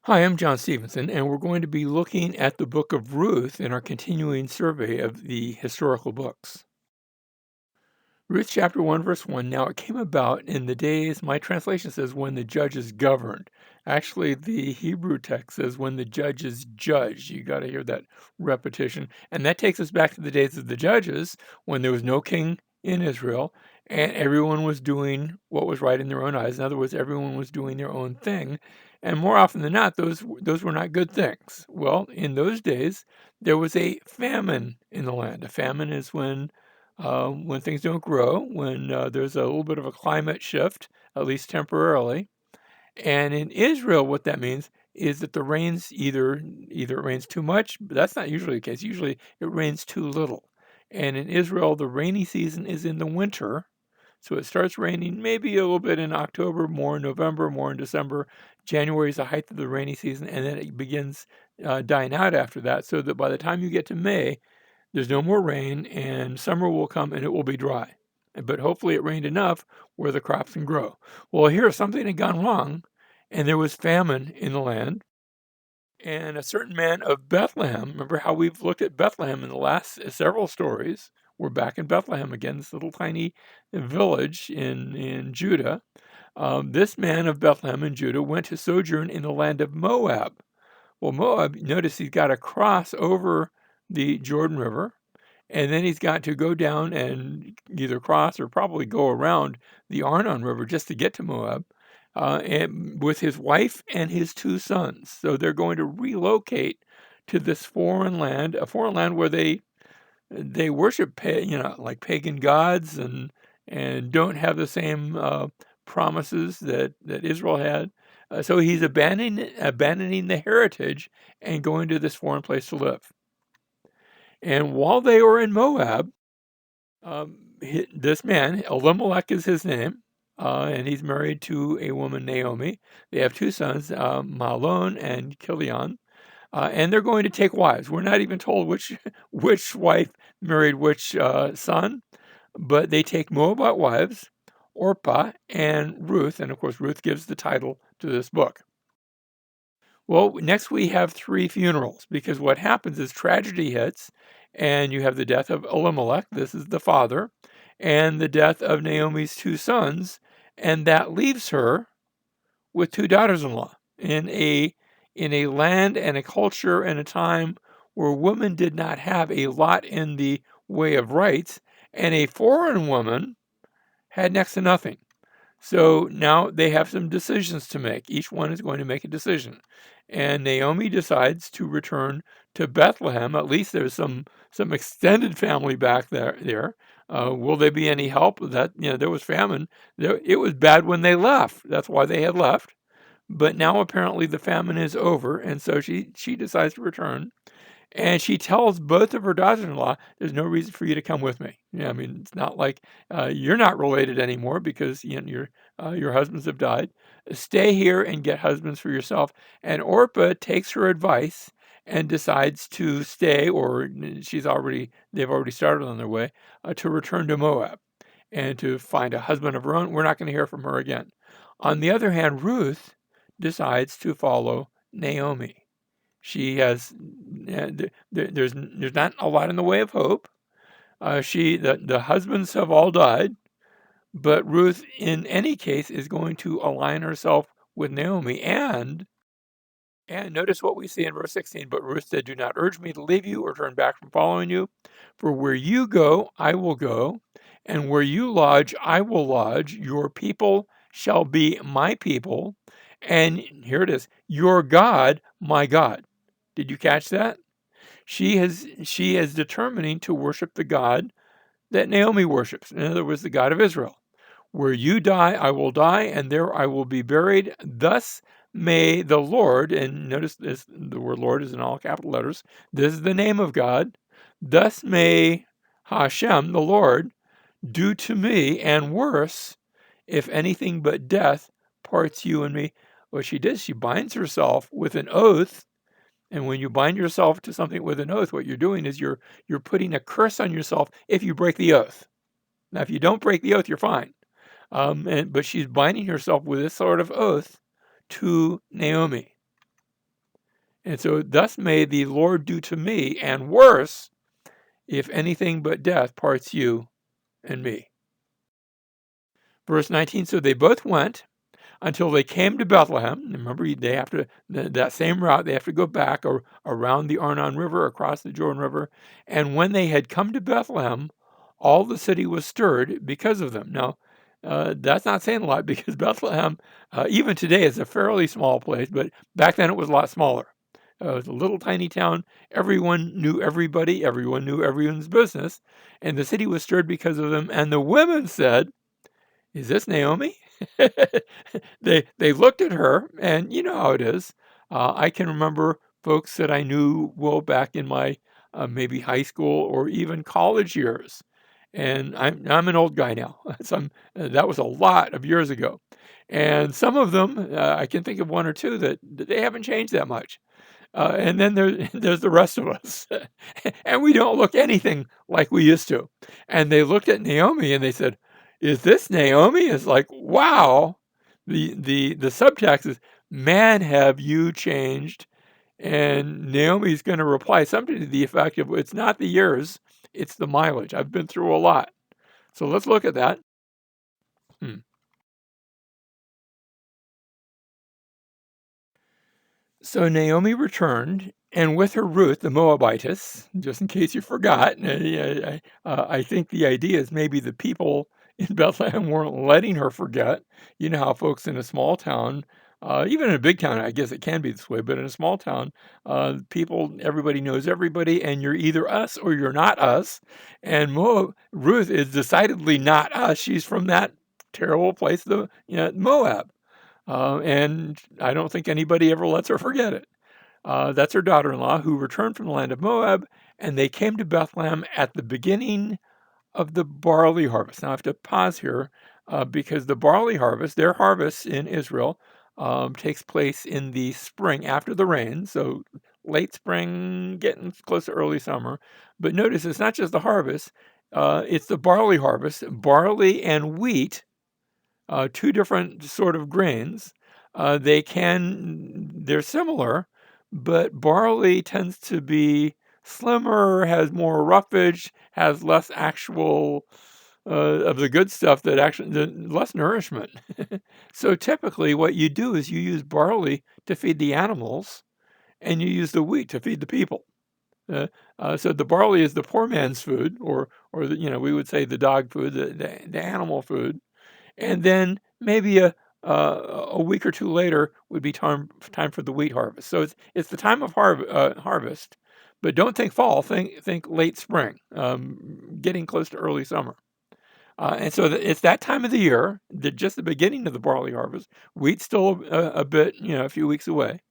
Hi, I'm John Stevenson, and we're going to be looking at the Book of Ruth in our continuing survey of the historical books. Ruth chapter 1, verse 1. Now it came about in the days, my translation says, when the judges governed. Actually, the Hebrew text says, when the judges judged. You got to hear that repetition. And that takes us back to the days of the judges, when there was no king in Israel, and everyone was doing what was right in their own eyes. In other words, everyone was doing their own thing. And more often than not, those were not good things. Well, in those days, there was a famine in the land. A famine is when things don't grow, when there's a little bit of a climate shift, at least temporarily. And in Israel, what that means is that the rains either it rains too much, but that's not usually the case. Usually it rains too little. And in Israel, the rainy season is in the winter. So it starts raining maybe a little bit in October, more in November, more in December. January is the height of the rainy season, and then it begins dying out after that, so that by the time you get to May, there's no more rain, and summer will come and it will be dry. But hopefully it rained enough where the crops can grow. Well, here something had gone wrong, and there was famine in the land. And a certain man of Bethlehem, remember how we've looked at Bethlehem in the last several stories? We're back in Bethlehem again, this little tiny village in Judah. This man of Bethlehem in Judah went to sojourn in the land of Moab. Well, Moab, notice he's got to cross over the Jordan River, and then he's got to go down and either cross or probably go around the Arnon River just to get to Moab, and with his wife and his two sons. So they're going to relocate to this foreign land, a foreign land where they worship, like pagan gods, and don't have the same promises that Israel had. So he's abandoning the heritage and going to this foreign place to live. And while they were in Moab, this man, Elimelech is his name, and he's married to a woman, Naomi. They have two sons, Mahlon and Kilion, and they're going to take wives. We're not even told which wife married which son, but they take Moabite wives, Orpah and Ruth, and of course Ruth gives the title to this book. Well, next we have three funerals, because what happens is tragedy hits, and you have the death of Elimelech, this is the father, and the death of Naomi's two sons, and that leaves her with two daughters-in-law in a land and a culture and a time where women did not have a lot in the way of rights, and a foreign woman had next to nothing. So now they have some decisions to make. Each one is going to make a decision. And Naomi decides to return to Bethlehem. At least there's some extended family back there. Will there be any help? That there was famine. It was bad when they left. That's why they had left. But now apparently the famine is over, and so she decides to return. And she tells both of her daughters-in-law, "There's no reason for you to come with me." I mean, it's not like you're not related anymore because your husbands have died. Stay here and get husbands for yourself. And Orpah takes her advice and decides to stay, or they've already started on their way to return to Moab and to find a husband of her own. We're not going to hear from her again. On the other hand, Ruth decides to follow Naomi. She has there's not a lot in the way of hope. The husbands have all died, but Ruth, in any case, is going to align herself with Naomi. And notice what we see in verse 16. But Ruth said, "Do not urge me to leave you or turn back from following you. For where you go, I will go, and where you lodge, I will lodge. Your people shall be my people, and here it is, your God, my God." Did you catch that? She is determining to worship the God that Naomi worships. In other words, the God of Israel. Where you die, I will die, and there I will be buried. Thus may the Lord, and notice this, the word Lord is in all capital letters. This is the name of God. Thus may Hashem, the Lord, do to me, and worse, if anything but death parts you and me. What she does, she binds herself with an oath. And when you bind yourself to something with an oath, what you're doing is you're putting a curse on yourself if you break the oath. Now, if you don't break the oath, you're fine. But she's binding herself with this sort of oath to Naomi. And so, thus may the Lord do to me, and worse, if anything but death parts you and me. Verse 19, so they both went until they came to Bethlehem. Remember, they have to, that same route, they have to go back or around the Arnon River, across the Jordan River. And when they had come to Bethlehem, all the city was stirred because of them. Now, that's not saying a lot because Bethlehem, even today, is a fairly small place, but back then it was a lot smaller. It was a little tiny town. Everyone knew everybody. Everyone knew everyone's business. And the city was stirred because of them. And the women said, is this Naomi? They looked at her, and you know how it is. I can remember folks that I knew well back in my maybe high school or even college years, and I'm an old guy now. That was a lot of years ago, and some of them I can think of one or two that they haven't changed that much. And then there's the rest of us, and we don't look anything like we used to. And they looked at Naomi and they said, "Is this Naomi?" It's like, wow. The subtext is, "Man, have you changed?" And Naomi's going to reply something to the effect of, "It's not the years, it's the mileage. I've been through a lot." So let's look at that. Hmm. So Naomi returned, and with her Ruth the Moabitess, just in case you forgot. I think the idea is maybe the people in Bethlehem weren't letting her forget. You know how folks in a small town, even in a big town, I guess it can be this way, but in a small town, everybody knows everybody, and you're either us or you're not us. And Ruth is decidedly not us. She's from that terrible place, Moab. And I don't think anybody ever lets her forget it. That's her daughter-in-law who returned from the land of Moab, and they came to Bethlehem at the beginning of the barley harvest. Now I have to pause here because the barley harvest, their harvest in Israel, takes place in the spring after the rain, so late spring, getting close to early summer. But notice it's not just the harvest; it's the barley harvest. Barley and wheat, two different sort of grains. They're similar, but barley tends to be slimmer, has more roughage, has less actual of the good stuff less nourishment. So typically, what you do is you use barley to feed the animals, and you use the wheat to feed the people. So the barley is the poor man's food, we would say the dog food, the animal food, and then maybe a week or two later would be time for the wheat harvest. So it's the time of harvest, but don't think fall. Think late spring, getting close to early summer. And so it's that time of the year, just the beginning of the barley harvest. Wheat's still a bit, a few weeks away.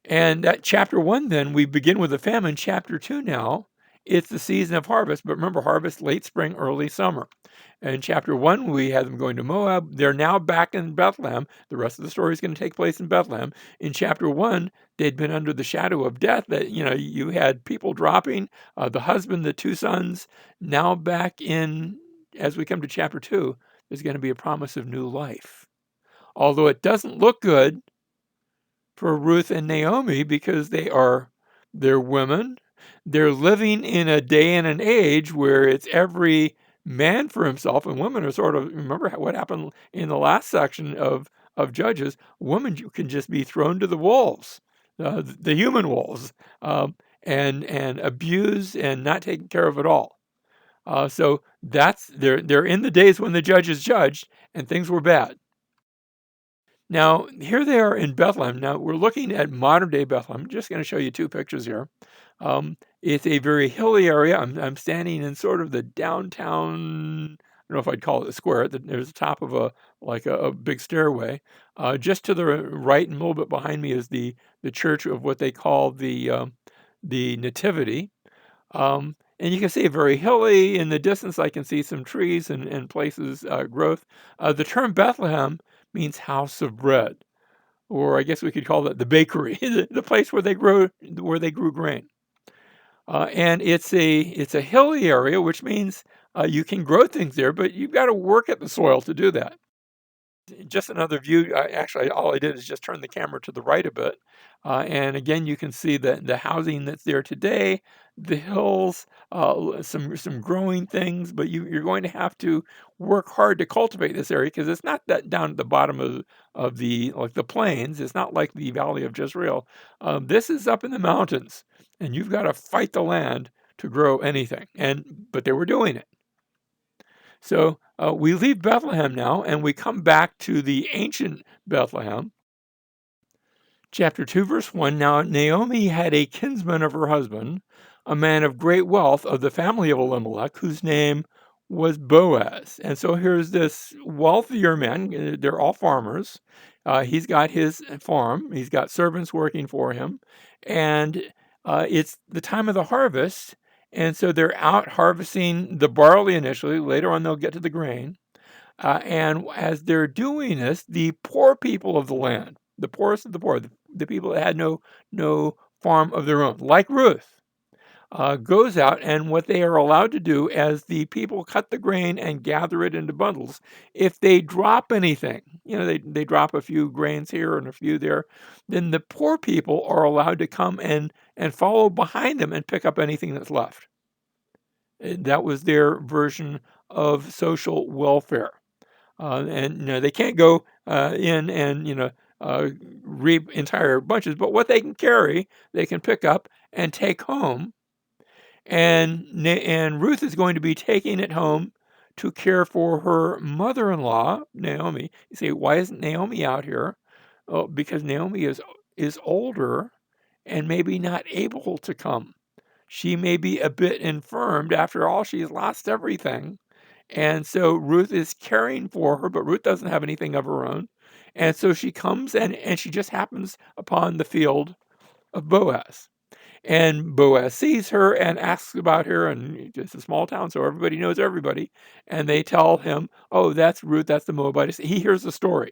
And that chapter 1, then we begin with the famine. Chapter 2 now, it's the season of harvest. But remember, harvest late spring, early summer. In chapter 1, we had them going to Moab. They're now back in Bethlehem. The rest of the story is going to take place in Bethlehem. In chapter 1, they'd been under the shadow of death. That you had people dropping, the husband, the two sons. Now back in, as we come to chapter 2, there's going to be a promise of new life. Although it doesn't look good for Ruth and Naomi because they're women. They're living in a day and an age where it's every man for himself, and women are sort of, remember what happened in the last section of Judges. Women can just be thrown to the wolves, the human wolves, and abused and not taken care of at all. So they're in the days when the judges judged and things were bad. Now, here they are in Bethlehem. Now, we're looking at modern day Bethlehem. I'm just going to show you two pictures here. It's a very hilly area. I'm standing in sort of the downtown, I don't know if I'd call it a square. There's the top of a big stairway. Just to the right and a little bit behind me is the church of what they call the Nativity. And you can see it very hilly. In the distance, I can see some trees and places, growth. The term Bethlehem means house of bread, or I guess we could call it the bakery, the place where they grew grain. And it's a hilly area, which means you can grow things there, but you've got to work at the soil to do that. Just another view. Actually, all I did is just turn the camera to the right a bit, and again, you can see the housing that's there today, the hills, some growing things. But you're going to have to work hard to cultivate this area because it's not that down at the bottom of the like the plains. It's not like the Valley of Jezreel. This is up in the mountains, and you've got to fight the land to grow anything. But they were doing it. So we leave Bethlehem now and we come back to the ancient Bethlehem. Chapter 2, verse 1. Now Naomi had a kinsman of her husband, a man of great wealth of the family of Elimelech, whose name was Boaz. And so here's this wealthier man. They're all farmers. He's got his farm, he's got servants working for him. And it's the time of the harvest. And so they're out harvesting the barley initially. Later on, they'll get to the grain. And as they're doing this, the poor people of the land, the poorest of the poor, the people that had no farm of their own, like Ruth, goes out, and what they are allowed to do as the people cut the grain and gather it into bundles, if they drop anything, they drop a few grains here and a few there, then the poor people are allowed to come and follow behind them and pick up anything that's left. That was their version of social welfare. And they can't go in and reap entire bunches, but what they can carry, they can pick up and take home. And Ruth is going to be taking it home to care for her mother-in-law, Naomi. You say, why isn't Naomi out here? Oh, because Naomi is older and maybe not able to come. She may be a bit infirmed. After all, she's lost everything. And so Ruth is caring for her, but Ruth doesn't have anything of her own. And so she comes and she just happens upon the field of Boaz. And Boaz sees her and asks about her, and it's a small town, so everybody knows everybody. And they tell him, oh, that's Ruth, that's the Moabitess. He hears the story.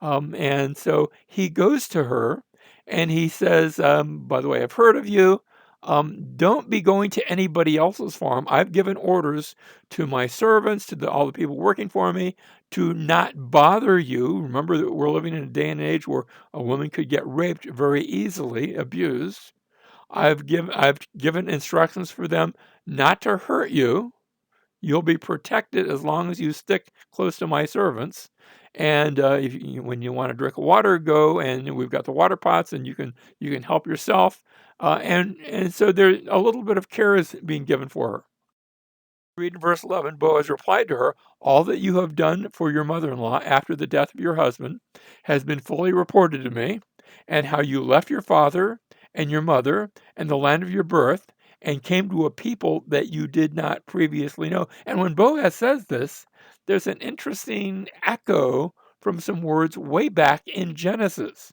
And so he goes to her and he says, by the way, I've heard of you. Don't be going to anybody else's farm. I've given orders to my servants, to all the people working for me, to not bother you. Remember that we're living in a day and age where a woman could get raped very easily, abused. I've given instructions for them not to hurt you. You'll be protected as long as you stick close to my servants. And when you want to drink water, go, and we've got the water pots, and you can help yourself. And so there a little bit of care is being given for her. Read in verse 11, Boaz replied to her, all that you have done for your mother-in-law after the death of your husband has been fully reported to me, and how you left your father and your mother and the land of your birth and came to a people that you did not previously know. And when Boaz says this, there's an interesting echo from some words way back in Genesis.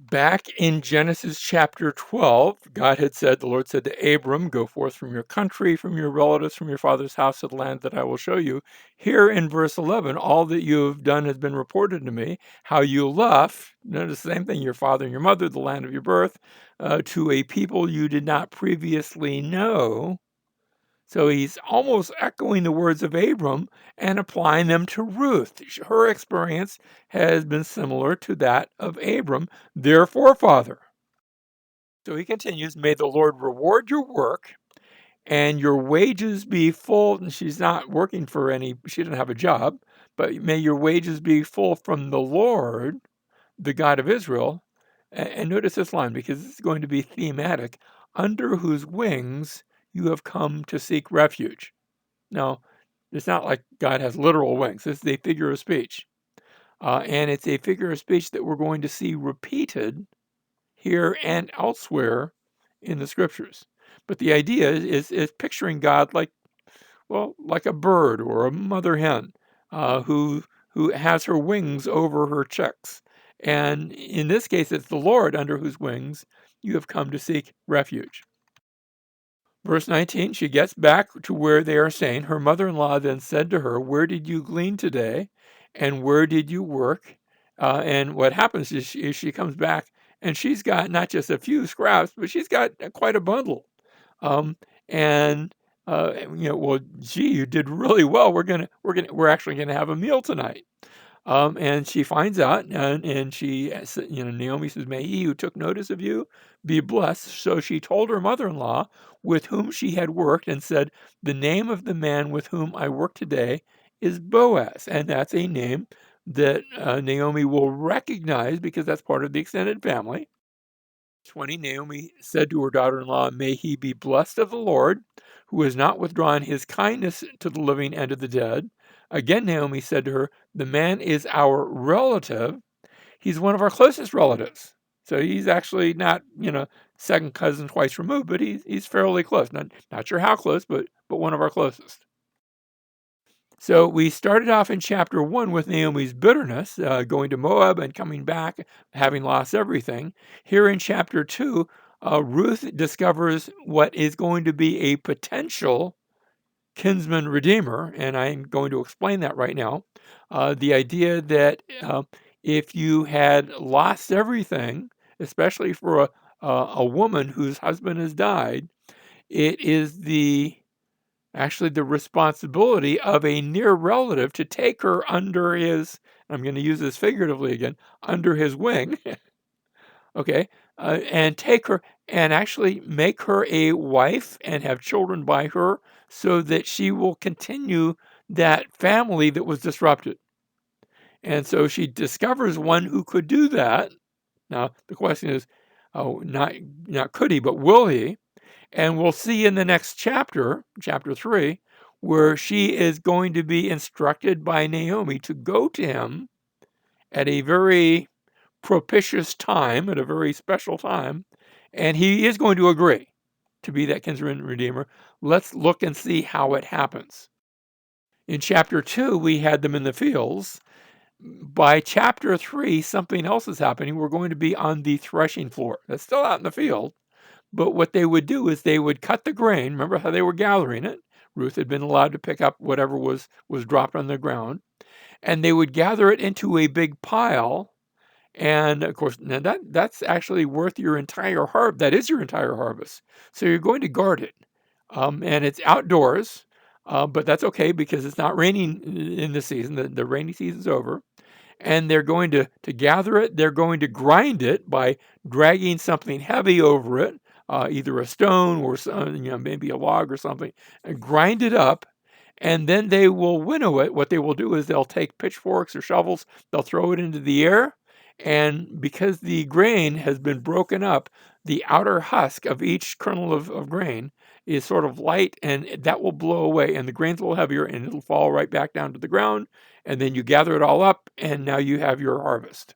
Back in Genesis chapter 12, God had said, the Lord said to Abram, go forth from your country, from your relatives, from your father's house to the land that I will show you. Here in verse 11, all that you have done has been reported to me, how you left, notice the same thing, your father and your mother, the land of your birth, to a people you did not previously know. So he's almost echoing the words of Abram and applying them to Ruth. Her experience has been similar to that of Abram, their forefather. So he continues, may the Lord reward your work and your wages be full. And she's not working for she didn't have a job, but may your wages be full from the Lord, the God of Israel. And notice this line because it's going to be thematic, under whose wings you have come to seek refuge. Now, it's not like God has literal wings. This is a figure of speech. And it's a figure of speech that we're going to see repeated here and elsewhere in the scriptures. But the idea is picturing God like a bird or a mother hen who has her wings over her chicks. And in this case, it's the Lord under whose wings you have come to seek refuge. Verse 19, she gets back to where they are staying. Her mother-in-law then said to her, where did you glean today? And where did you work? And what happens is she comes back and she's got not just a few scraps, but she's got quite a bundle. Um, and well, gee, you did really well. We're actually gonna have a meal tonight. And she finds out, and Naomi says, "May he who took notice of you be blessed." So she told her mother-in-law, with whom she had worked, and said, "The name of the man with whom I work today is Boaz," and that's a name that Naomi will recognize because that's part of the extended family. 20, Naomi said to her daughter-in-law, "May he be blessed of the Lord, who has not withdrawn his kindness to the living and to the dead." Again, Naomi said to her, "The man is our relative. He's one of our closest relatives." So he's actually not, second cousin twice removed, but he's fairly close. Not sure how close, but one of our closest. So we started off in chapter 1 with Naomi's bitterness, going to Moab and coming back, having lost everything. Here in chapter 2, Ruth discovers what is going to be a potential kinsman redeemer, and I'm going to explain that right now. The idea that if you had lost everything, especially for a woman whose husband has died, it is actually the responsibility of a near relative to take her under his, I'm going to use this figuratively again, under his wing, okay, and take her and actually make her a wife and have children by her so that she will continue that family that was disrupted. And so she discovers one who could do that. Now, the question is, oh, not could he, but will he? And we'll see in the next chapter, chapter 3, where she is going to be instructed by Naomi to go to him at a very propitious time, at a very special time, and he is going to agree to be that kinsman redeemer. Let's look and see how it happens. In chapter 2, we had them in the fields. By chapter 3, something else is happening. We're going to be on the threshing floor. That's still out in the field. But what they would do is they would cut the grain. Remember how they were gathering it? Ruth had been allowed to pick up whatever was dropped on the ground, and they would gather it into a big pile. And of course, now that's actually worth your entire harvest. That is your entire harvest. So you're going to guard it, and it's outdoors. But that's okay because it's not raining in the season. The rainy season's over, and they're going to gather it. They're going to grind it by dragging something heavy over it, either a stone or maybe a log or something, and grind it up. And then they will winnow it. What they will do is they'll take pitchforks or shovels, they'll throw it into the air. And because the grain has been broken up, the outer husk of each kernel of grain is sort of light, and that will blow away, and the grain's a little heavier, and it'll fall right back down to the ground. And then you gather it all up, and now you have your harvest.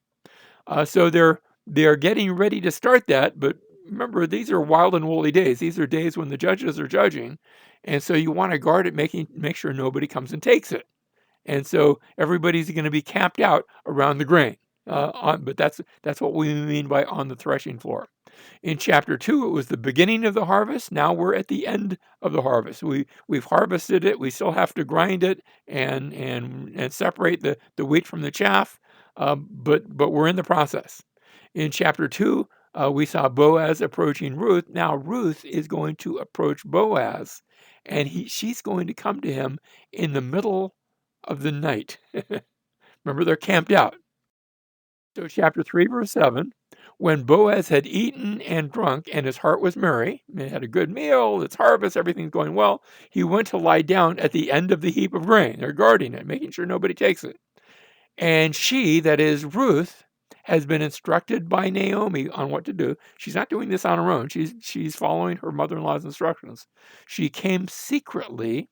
So they're getting ready to start that, but remember, these are wild and woolly days. These are days when the judges are judging, and so you want to guard it, make sure nobody comes and takes it. And so everybody's going to be camped out around the grain. But that's what we mean by on the threshing floor. In chapter 2, it was the beginning of the harvest. Now we're at the end of the harvest. We've harvested it. We still have to grind it and separate the wheat from the chaff, but we're in the process. In chapter 2, we saw Boaz approaching Ruth. Now Ruth is going to approach Boaz, and she's going to come to him in the middle of the night. Remember, they're camped out. So chapter 3, verse 7, when Boaz had eaten and drunk, and his heart was merry, and had a good meal, it's harvest, everything's going well, he went to lie down at the end of the heap of grain. They're guarding it, making sure nobody takes it. And she, that is Ruth, has been instructed by Naomi on what to do. She's not doing this on her own. She's following her mother-in-law's instructions. She came secretly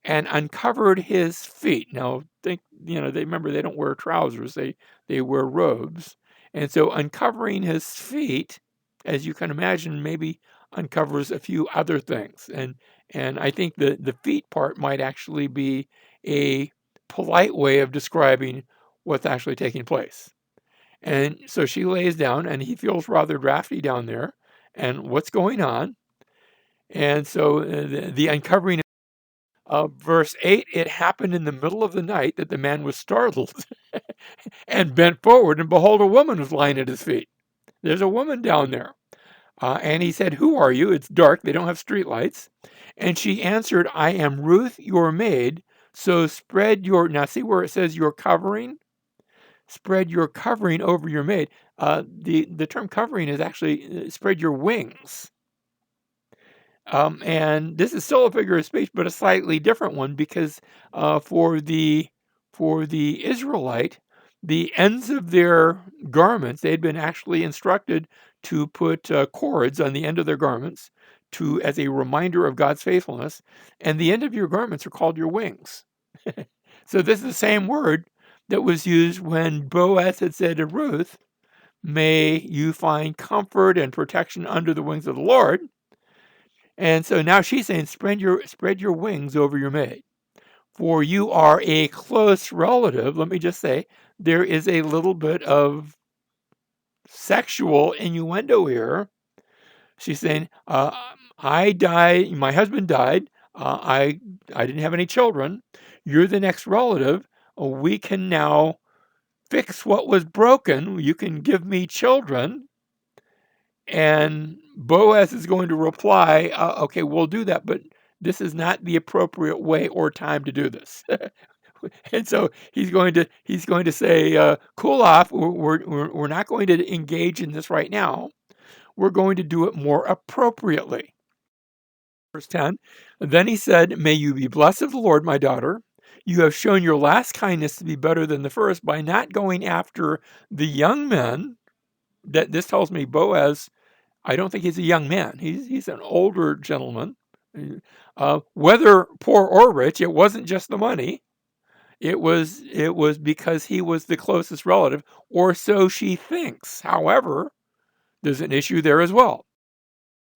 and uncovered his feet. Now, they remember they don't wear trousers; they wear robes, and so uncovering his feet, as you can imagine, maybe uncovers a few other things. And I think the feet part might actually be a polite way of describing what's actually taking place. And so she lays down, and he feels rather drafty down there. And what's going on? And so the uncovering. Verse 8, it happened in the middle of the night that the man was startled and bent forward, and behold, a woman was lying at his feet. There's a woman down there. And he said, "Who are you?" It's dark. They don't have street lights. And she answered, "I am Ruth, your maid. So spread your," now see where it says your covering? spread your covering over your maid. The term covering is actually spread your wings. And this is still a figure of speech, but a slightly different one because for the Israelite, the ends of their garments, they had been actually instructed to put cords on the end of their garments to as a reminder of God's faithfulness, and the end of your garments are called your wings. So this is the same word that was used when Boaz had said to Ruth, "May you find comfort and protection under the wings of the Lord." And so now she's saying, spread your wings over your maid, for you are a close relative. Let me just say, there is a little bit of sexual innuendo here. She's saying, I died, my husband died, I didn't have any children. You're the next relative. We can now fix what was broken. You can give me children. And Boaz is going to reply, okay, we'll do that, but this is not the appropriate way or time to do this. And so he's going to say, cool off. We're not going to engage in this right now. We're going to do it more appropriately. Verse 10, then he said, may you be blessed of the Lord, my daughter. You have shown your last kindness to be better than the first by not going after the young men. That this tells me Boaz, I don't think he's a young man. He's an older gentleman. Whether poor or rich, it wasn't just the money. It was because he was the closest relative, or so she thinks. However, there's an issue there as well.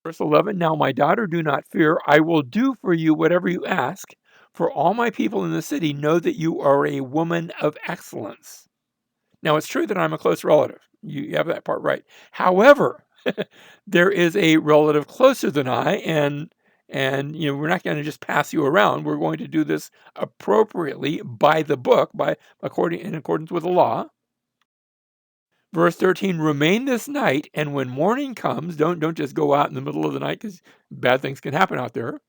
Verse 11, now my daughter, do not fear. I will do for you whatever you ask, for all my people in the city know that you are a woman of excellence. Now, it's true that I'm a close relative. You have that part right. However, there is a relative closer than I, and we're not going to just pass you around. We're going to do this appropriately by the book, in accordance with the law. Verse 13, remain this night, and when morning comes, don't just go out in the middle of the night, because bad things can happen out there.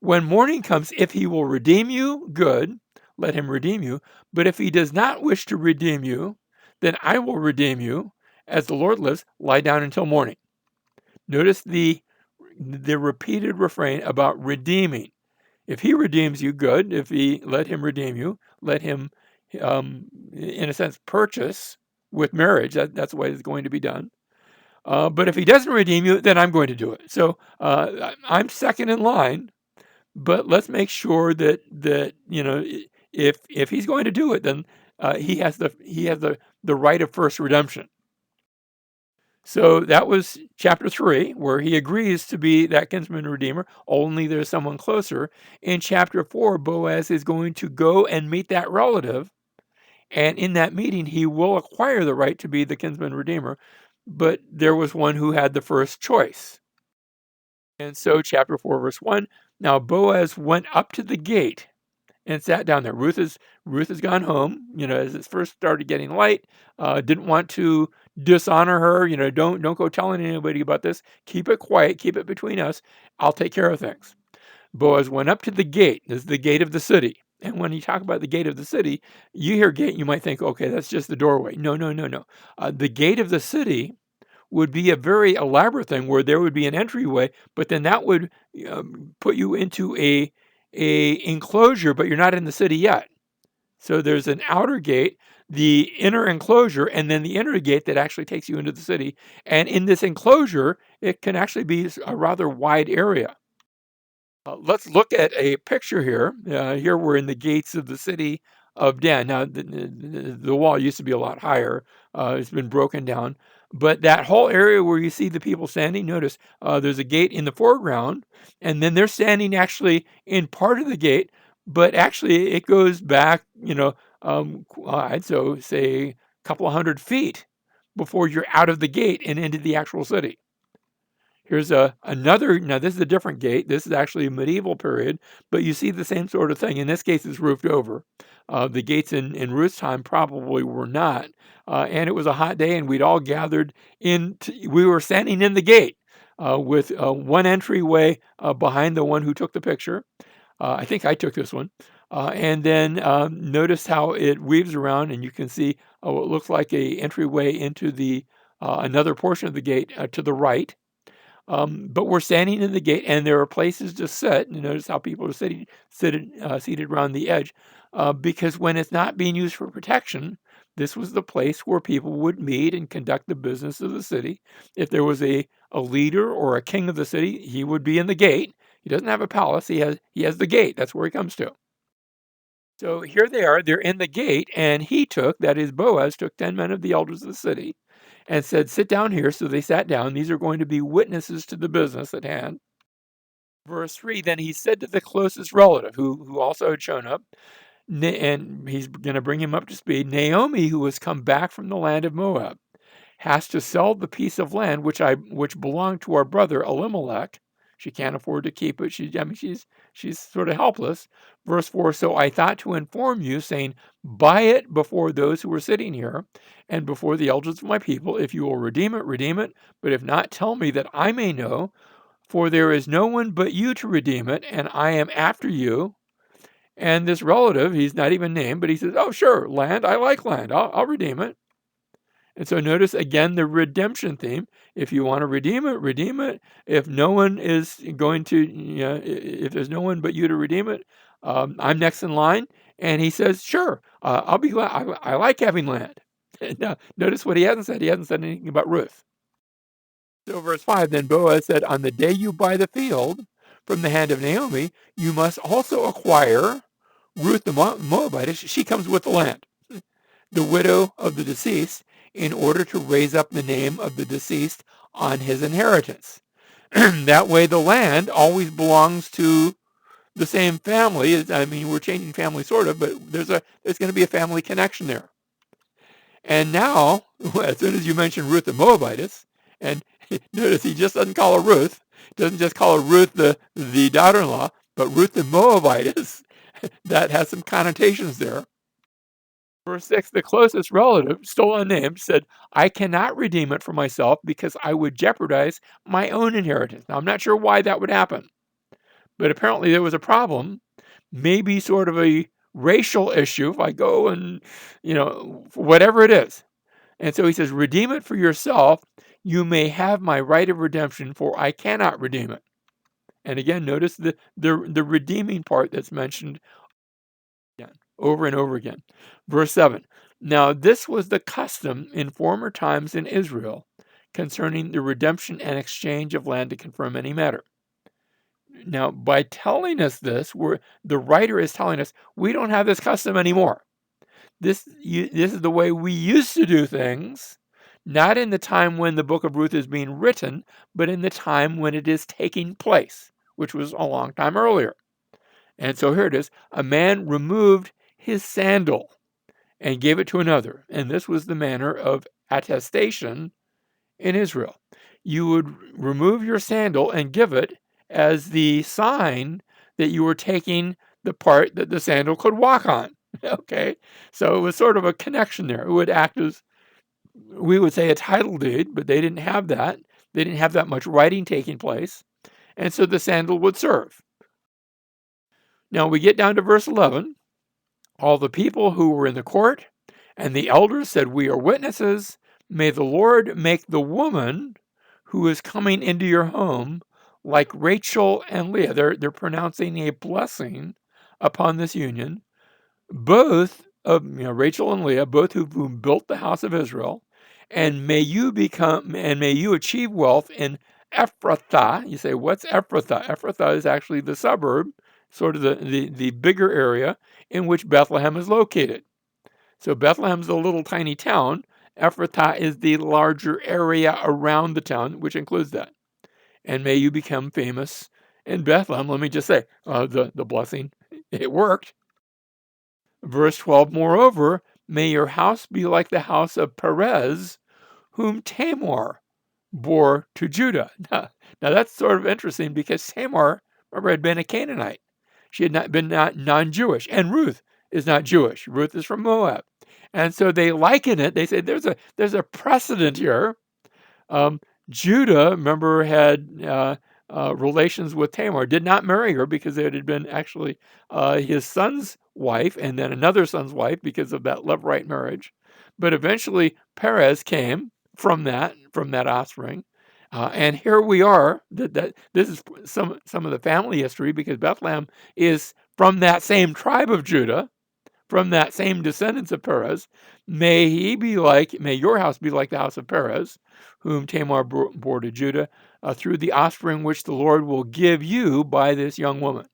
When morning comes, if he will redeem you, good, let him redeem you. But if he does not wish to redeem you, then I will redeem you. As the Lord lives, lie down until morning. Notice the repeated refrain about redeeming. If he redeems you, good. If he let him redeem you, let him, in a sense, purchase with marriage. That's the way it's going to be done. But if he doesn't redeem you, then I'm going to do it. So I'm second in line. But let's make sure that if he's going to do it, then he has the right of first redemption. So that was chapter 3, where he agrees to be that kinsman redeemer, only there's someone closer. In chapter 4, Boaz is going to go and meet that relative, and in that meeting, he will acquire the right to be the kinsman redeemer, but there was one who had the first choice. And so chapter 4, verse 1, now Boaz went up to the gate and sat down there. Ruth has gone home, as it first started getting light, didn't want to dishonor her, don't go telling anybody about this. Keep it quiet, keep it between us. I'll take care of things. Boaz went up to the gate. This is the gate of the city. And when you talk about the gate of the city, you hear gate, you might think, okay, that's just the doorway. No, no, no, no. The gate of the city would be a very elaborate thing where there would be an entryway, but then that would put you into a enclosure, but you're not in the city yet. So there's an outer gate, the inner enclosure, and then the inner gate that actually takes you into the city. And in this enclosure, it can actually be a rather wide area. Let's look at a picture here. Here we're in the gates of the city of Dan. Now, the wall used to be a lot higher. It's been broken down. But that whole area where you see the people standing, notice there's a gate in the foreground, and then they're standing actually in part of the gate, but actually it goes back, I'd say a couple of 100 feet before you're out of the gate and into the actual city. Here's another, now this is a different gate. This is actually a medieval period, but you see the same sort of thing. In this case, it's roofed over. The gates in Ruth's time probably were not. And it was a hot day, and we'd all gathered we were standing in the gate with one entryway behind the one who took the picture. I think I took this one. And then notice how it weaves around, and you can see what looks like a entryway into the another portion of the gate to the right. But we're standing in the gate, and there are places to sit. You notice how people are seated around the edge, because when it's not being used for protection, this was the place where people would meet and conduct the business of the city. If there was a leader or a king of the city, he would be in the gate. He doesn't have a palace. He has the gate. That's where he comes to. So here they are. They're in the gate, and that is Boaz, took 10 men of the elders of the city and said, "Sit down here." So they sat down. These are going to be witnesses to the business at hand. Verse 3, then he said to the closest relative, who also had shown up, and he's going to bring him up to speed, Naomi, who has come back from the land of Moab, has to sell the piece of land which belonged to our brother Elimelech. She can't afford to keep it. She's sort of helpless. Verse 4, so I thought to inform you, saying, buy it before those who are sitting here and before the elders of my people. If you will redeem it, redeem it. But if not, tell me that I may know, for there is no one but you to redeem it, and I am after you. And this relative, he's not even named, but he says, oh, sure, land, I like land. I'll redeem it. And so notice again the redemption theme. If you want to redeem it, redeem it. If no one is going to, if there's no one but you to redeem it, I'm next in line. And he says, sure, I'll be glad. I like having land. Now, notice what he hasn't said. He hasn't said anything about Ruth. So verse 5, then Boaz said, on the day you buy the field from the hand of Naomi, you must also acquire Ruth the Moabitess. She comes with the land, the widow of the deceased, in order to raise up the name of the deceased on his inheritance. That way the land always belongs to the same family. I mean, we're changing family sort of, but there's going to be a family connection there. And now, as soon as you mention Ruth the Moabitess, and notice he just doesn't call her Ruth, doesn't just call her Ruth the daughter-in-law, but Ruth the Moabitess, that has some connotations there. Verse 6, the closest relative, still unnamed, said, I cannot redeem it for myself because I would jeopardize my own inheritance. Now, I'm not sure why that would happen, but apparently there was a problem, maybe sort of a racial issue if I go and, whatever it is. And so he says, redeem it for yourself. You may have my right of redemption, for I cannot redeem it. And again, notice the redeeming part that's mentioned over and over again. Verse 7, now this was the custom in former times in Israel concerning the redemption and exchange of land to confirm any matter. Now, by telling us this, the writer is telling us we don't have this custom anymore. This is the way we used to do things, not in the time when the book of Ruth is being written, but in the time when it is taking place, which was a long time earlier. And so here it is. A man removed his sandal and gave it to another. And this was the manner of attestation in Israel. You would remove your sandal and give it as the sign that you were taking the part that the sandal could walk on. Okay, so it was sort of a connection there. It would act as, we would say, a title deed, but they didn't have that. They didn't have that much writing taking place. And so the sandal would serve. Now we get down to verse 11. All the people who were in the court and the elders said, we are witnesses. May the Lord make the woman who is coming into your home like Rachel and Leah. They're pronouncing a blessing upon this union. Both of Rachel and Leah, both who built the house of Israel, and may you achieve wealth in Ephrathah. You say, what's Ephrathah? Ephrathah is actually the suburb, sort of the bigger area in which Bethlehem is located. So Bethlehem's a little tiny town. Ephrathah is the larger area around the town, which includes that. And may you become famous in Bethlehem. Let me just say, the blessing, it worked. Verse 12, moreover, may your house be like the house of Perez, whom Tamar bore to Judah. Now that's sort of interesting because Tamar, remember, had been a Canaanite. She had not been non-Jewish, and Ruth is not Jewish. Ruth is from Moab. And so they liken it. They say there's a precedent here. Judah, remember, had relations with Tamar, did not marry her because it had been actually his son's wife and then another son's wife because of that levirate marriage. But eventually Perez came from that offspring. And here we are. This is some of the family history, because Bethlehem is from that same tribe of Judah, from that same descendants of Perez. May your house be like the house of Perez, whom Tamar bore to Judah, through the offspring which the Lord will give you by this young woman.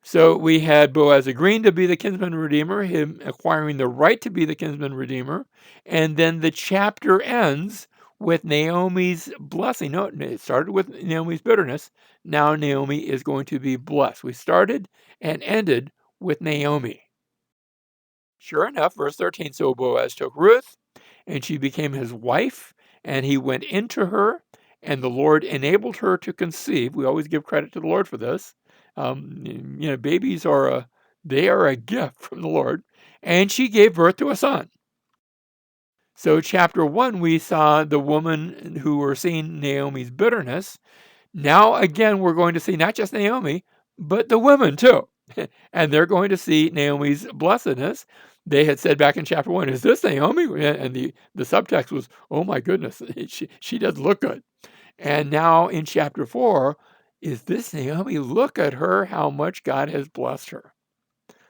So we had Boaz agreeing to be the kinsman redeemer, him acquiring the right to be the kinsman redeemer, and then the chapter ends with Naomi's blessing. No, it started with Naomi's bitterness. Now Naomi is going to be blessed. We started and ended with Naomi. Sure enough, verse 13, so Boaz took Ruth, and she became his wife, and he went into her, and the Lord enabled her to conceive. We always give credit to the Lord for this. Babies are a gift from the Lord, and she gave birth to a son. So chapter 1, we saw the woman who were seeing Naomi's bitterness. Now, again, we're going to see not just Naomi, but the women too. And they're going to see Naomi's blessedness. They had said back in chapter 1, is this Naomi? And the subtext was, oh my goodness, she does look good. And now in chapter 4, is this Naomi? Look at her, how much God has blessed her.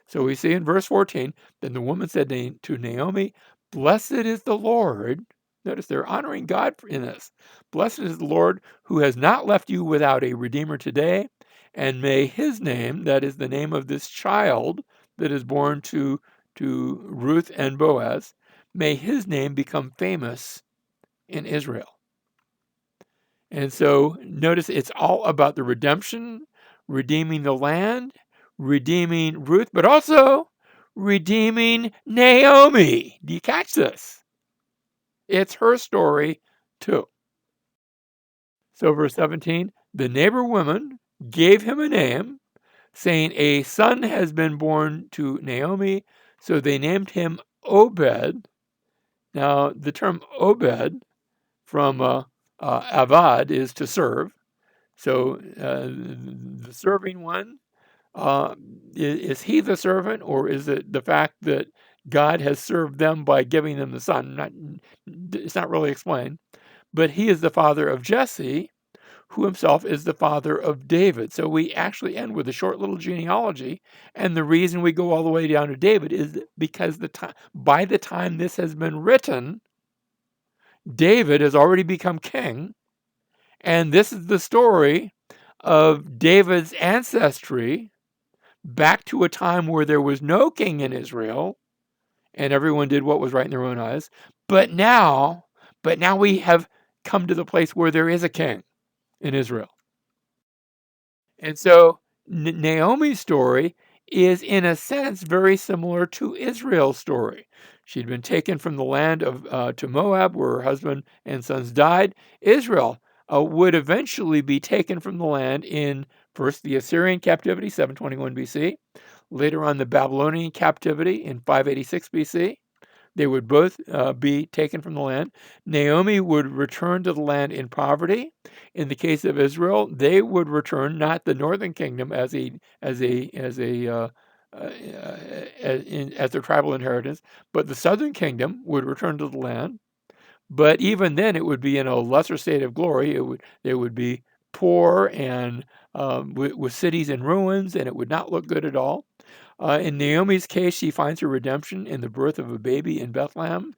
So we see in verse 14, then the woman said to Naomi, blessed is the Lord. Notice they're honoring God in this. Blessed is the Lord who has not left you without a redeemer today, and may his name, that is the name of this child that is born to Ruth and Boaz, may his name become famous in Israel. And so notice it's all about the redemption, redeeming the land, redeeming Ruth, but also redeeming Naomi. Do you catch this? It's her story too. So verse 17, the neighbor woman gave him a name, saying, a son has been born to Naomi. So they named him Obed. Now, the term Obed from avad is to serve. So the serving one, is he the servant, or is it the fact that God has served them by giving them the son? It's not really explained. But he is the father of Jesse, who himself is the father of David. So we actually end with a short little genealogy. And the reason we go all the way down to David is because by the time this has been written, David has already become king. And this is the story of David's ancestry back to a time where there was no king in Israel and everyone did what was right in their own eyes. But now we have come to the place where there is a king in Israel. And so Naomi's story is, in a sense, very similar to Israel's story. She'd been taken from the land to Moab, where her husband and sons died. Israel would eventually be taken from the land in first the Assyrian captivity, 721 BC, later on the Babylonian captivity in 586 BC. They would both be taken from the land. Naomi would return to the land in poverty. In the case of Israel, they would return not the northern kingdom as their tribal inheritance, but the southern kingdom would return to the land. But even then, it would be in a lesser state of glory. They would be poor and with cities in ruins, and it would not look good at all. In Naomi's case, she finds her redemption in the birth of a baby in Bethlehem.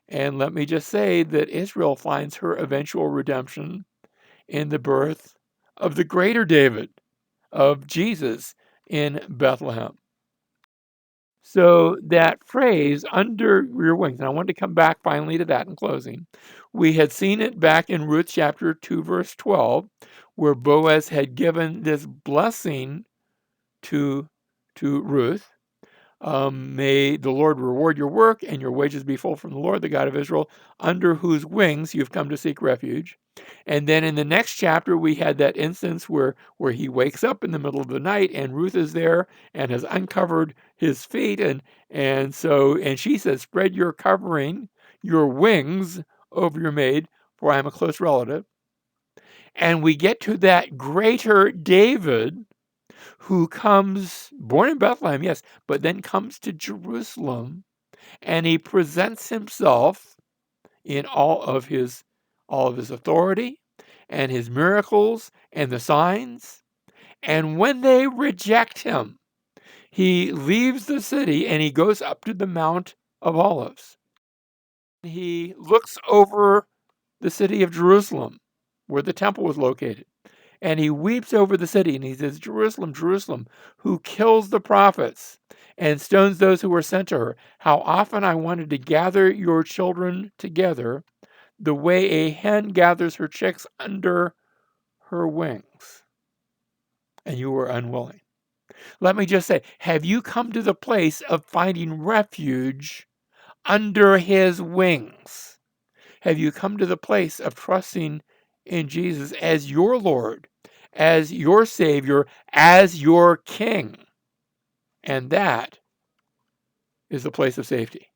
And let me just say that Israel finds her eventual redemption in the birth of the greater David, of Jesus in Bethlehem. So that phrase, under your wings, and I want to come back finally to that in closing. We had seen it back in Ruth chapter 2, verse 12, where Boaz had given this blessing to Ruth. May the Lord reward your work and your wages be full from the Lord, the God of Israel, under whose wings you've come to seek refuge. And then in the next chapter, we had that instance where he wakes up in the middle of the night and Ruth is there and has uncovered his feet. And she says, spread your covering, your wings over your maid, for I am a close relative. And we get to that greater David, who comes, born in Bethlehem, yes, but then comes to Jerusalem and he presents himself in all of his authority and his miracles and the signs. And when they reject him, he leaves the city and he goes up to the Mount of Olives. He looks over the city of Jerusalem, where the temple was located, and he weeps over the city and he says, Jerusalem, Jerusalem, who kills the prophets and stones those who were sent to her. How often I wanted to gather your children together the way a hen gathers her chicks under her wings, and you were unwilling. Let me just say, have you come to the place of finding refuge under his wings? Have you come to the place of trusting in Jesus as your Lord, as your Savior, as your King? And that is the place of safety.